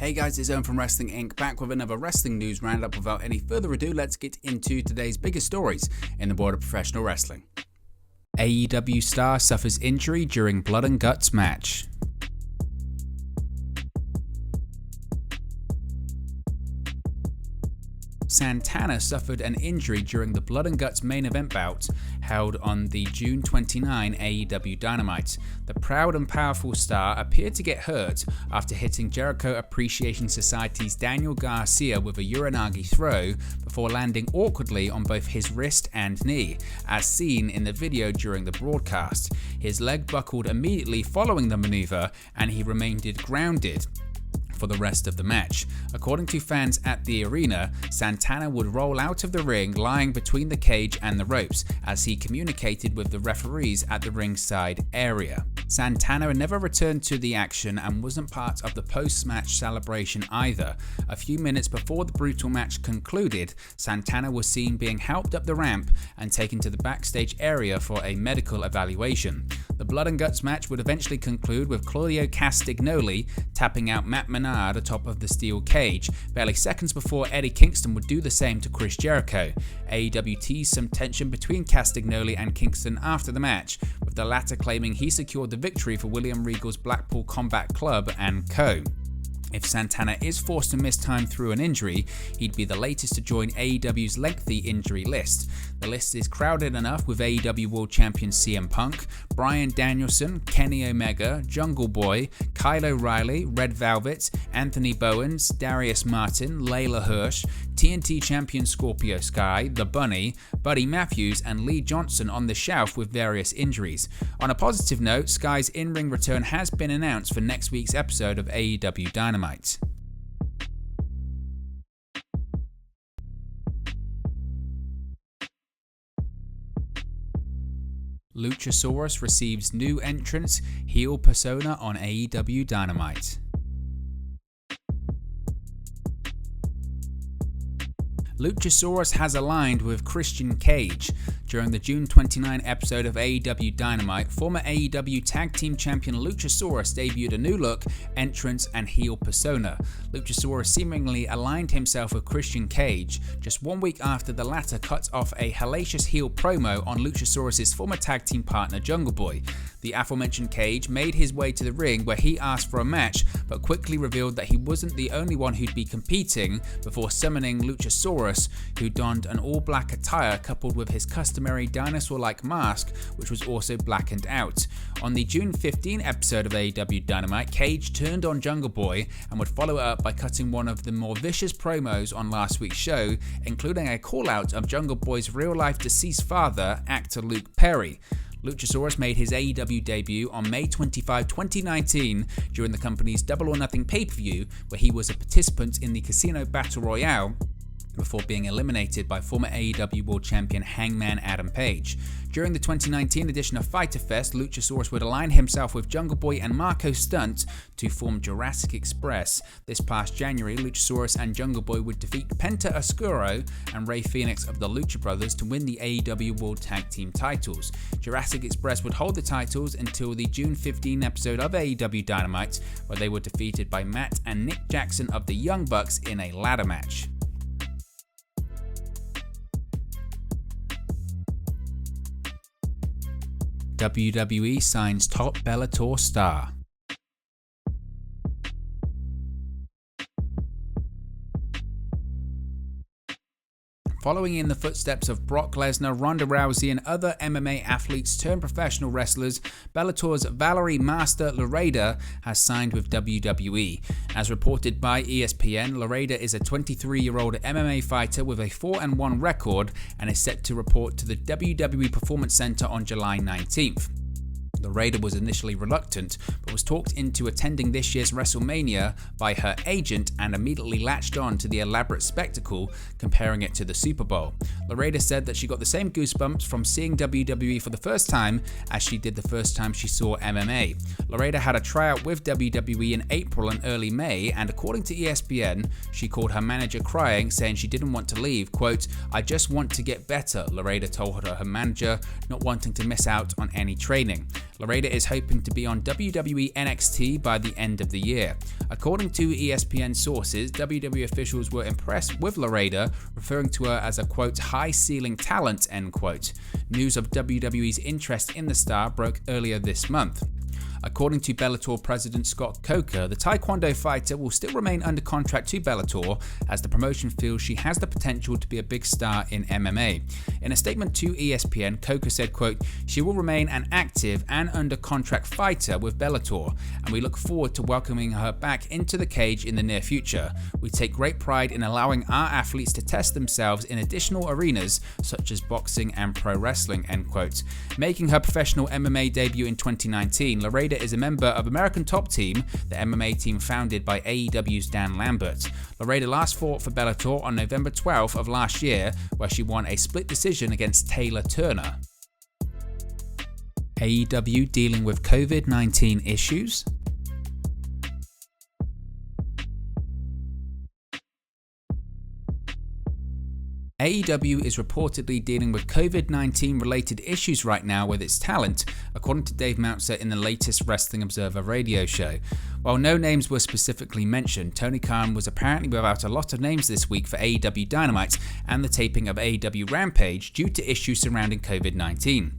Hey guys, it's Owen from Wrestling Inc. back with another wrestling news roundup. Without any further ado, let's get into today's biggest stories in the world of professional wrestling. AEW star suffers injury during blood and guts match. Santana suffered an injury during the Blood and Guts main event bout held on the June 29 AEW Dynamite. The proud and powerful star appeared to get hurt after hitting Jericho Appreciation Society's Daniel Garcia with a Uranagi throw before landing awkwardly on both his wrist and knee, as seen in the video during the broadcast. His leg buckled immediately following the maneuver and he remained grounded for the rest of the match. According to fans at the arena, Santana would roll out of the ring lying between the cage and the ropes as he communicated with the referees at the ringside area. Santana never returned to the action and wasn't part of the post-match celebration either. A few minutes before the brutal match concluded, Santana was seen being helped up the ramp and taken to the backstage area for a medical evaluation. The Blood and Guts match would eventually conclude with Claudio Castagnoli tapping out Matt Menard atop of the steel cage, barely seconds before Eddie Kingston would do the same to Chris Jericho. AEW teased some tension between Castagnoli and Kingston after the match, with the latter claiming he secured the victory for William Regal's Blackpool Combat Club and co. If Santana is forced to miss time through an injury, he'd be the latest to join AEW's lengthy injury list. The list is crowded enough with AEW World Champion CM Punk, Bryan Danielson, Kenny Omega, Jungle Boy, Kyle O'Reilly, Red Velvet, Anthony Bowens, Darius Martin, Layla Hirsch, TNT Champion Scorpio Sky, The Bunny, Buddy Matthews and Lee Johnson on the shelf with various injuries. On a positive note, Sky's in-ring return has been announced for next week's episode of AEW Dynamite. Luchasaurus receives new entrance heel persona on AEW Dynamite. Luchasaurus has aligned with Christian Cage. During the June 29 episode of AEW Dynamite, former AEW Tag Team Champion Luchasaurus debuted a new look, entrance, and heel persona. Luchasaurus seemingly aligned himself with Christian Cage just 1 week after the latter cut off a hellacious heel promo on Luchasaurus' former tag team partner Jungle Boy. The aforementioned Cage made his way to the ring where he asked for a match, but quickly revealed that he wasn't the only one who'd be competing before summoning Luchasaurus, who donned an all-black attire coupled with his customary dinosaur-like mask, which was also blackened out. On the June 15 episode of AEW Dynamite, Cage turned on Jungle Boy and would follow it up by cutting one of the more vicious promos on last week's show, including a call-out of Jungle Boy's real-life deceased father, actor Luke Perry. Luchasaurus made his AEW debut on May 25, 2019 during the company's Double or Nothing pay-per-view, where he was a participant in the Casino Battle Royale before being eliminated by former AEW World Champion Hangman Adam Page. During the 2019 edition of Fyter Fest, Luchasaurus would align himself with Jungle Boy and Marco Stunt to form Jurassic Express. This past January, Luchasaurus and Jungle Boy would defeat Penta Oscuro and Rey Fenix of the Lucha Brothers to win the AEW World Tag Team titles. Jurassic Express would hold the titles until the June 15 episode of AEW Dynamite, where they were defeated by Matt and Nick Jackson of the Young Bucks in a ladder match. WWE signs top Bellator star. Following in the footsteps of Brock Lesnar, Ronda Rousey, and other MMA athletes turned professional wrestlers, Bellator's Valerie Master Loreda has signed with WWE. As reported by ESPN, Loreda is a 23-year-old MMA fighter with a 4-1 record and is set to report to the WWE Performance Center on July 19th. Loreda was initially reluctant, but was talked into attending this year's WrestleMania by her agent and immediately latched on to the elaborate spectacle, comparing it to the Super Bowl. Loreda said that she got the same goosebumps from seeing WWE for the first time as she did the first time she saw MMA. Loreda had a tryout with WWE in April and early May, and according to ESPN, she called her manager crying, saying she didn't want to leave. Quote, "I just want to get better," Loreda told her manager, not wanting to miss out on any training. Laredo is hoping to be on WWE NXT by the end of the year. According to ESPN sources, WWE officials were impressed with Laredo, referring to her as a quote, high-ceiling talent, end quote. News of WWE's interest in the star broke earlier this month. According to Bellator president Scott Coker, the Taekwondo fighter will still remain under contract to Bellator as the promotion feels she has the potential to be a big star in MMA. In a statement to ESPN, Coker said, quote, "She will remain an active and under contract fighter with Bellator, and we look forward to welcoming her back into the cage in the near future. We take great pride in allowing our athletes to test themselves in additional arenas such as boxing and pro wrestling," end quote. Making her professional MMA debut in 2019, Laredo is a member of American Top Team, the MMA team founded by AEW's Dan Lambert. Laredo last fought for Bellator on November 12th of last year, where she won a split decision against Taylor Turner. AEW dealing with COVID-19 issues? AEW is reportedly dealing with COVID-19 related issues right now with its talent, according to Dave Meltzer in the latest Wrestling Observer radio show. While no names were specifically mentioned, Tony Khan was apparently without a lot of names this week for AEW Dynamite and the taping of AEW Rampage due to issues surrounding COVID-19.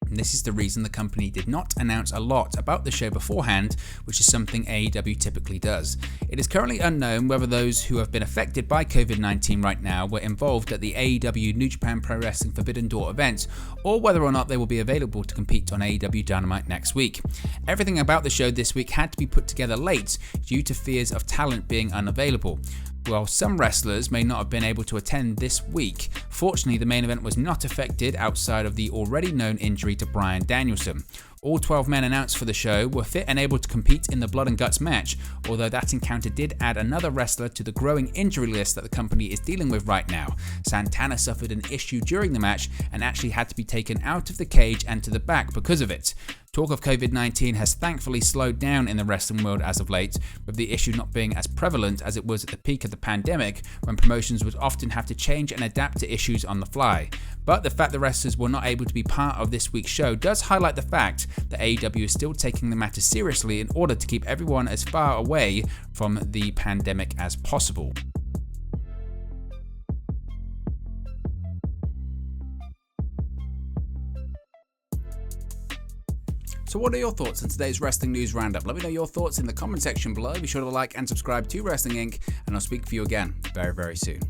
And this is the reason the company did not announce a lot about the show beforehand, which is something AEW typically does. It is currently unknown whether those who have been affected by COVID-19 right now were involved at the AEW New Japan Pro Wrestling Forbidden Door event, or whether or not they will be available to compete on AEW Dynamite next week. Everything about the show this week had to be put together late due to fears of talent being unavailable. While some wrestlers may not have been able to attend this week, fortunately the main event was not affected outside of the already known injury to Bryan Danielson. All 12 men announced for the show were fit and able to compete in the Blood and Guts match, although that encounter did add another wrestler to the growing injury list that the company is dealing with right now. Santana suffered an issue during the match and actually had to be taken out of the cage and to the back because of it. Talk of COVID-19 has thankfully slowed down in the wrestling world as of late, with the issue not being as prevalent as it was at the peak of the pandemic, when promotions would often have to change and adapt to issues on the fly. But the fact the wrestlers were not able to be part of this week's show does highlight the fact that AEW is still taking the matter seriously in order to keep everyone as far away from the pandemic as possible. So what are your thoughts on today's Wrestling News Roundup? Let me know your thoughts in the comment section below. Be sure to like and subscribe to Wrestling Inc. and I'll speak for you again very, very soon.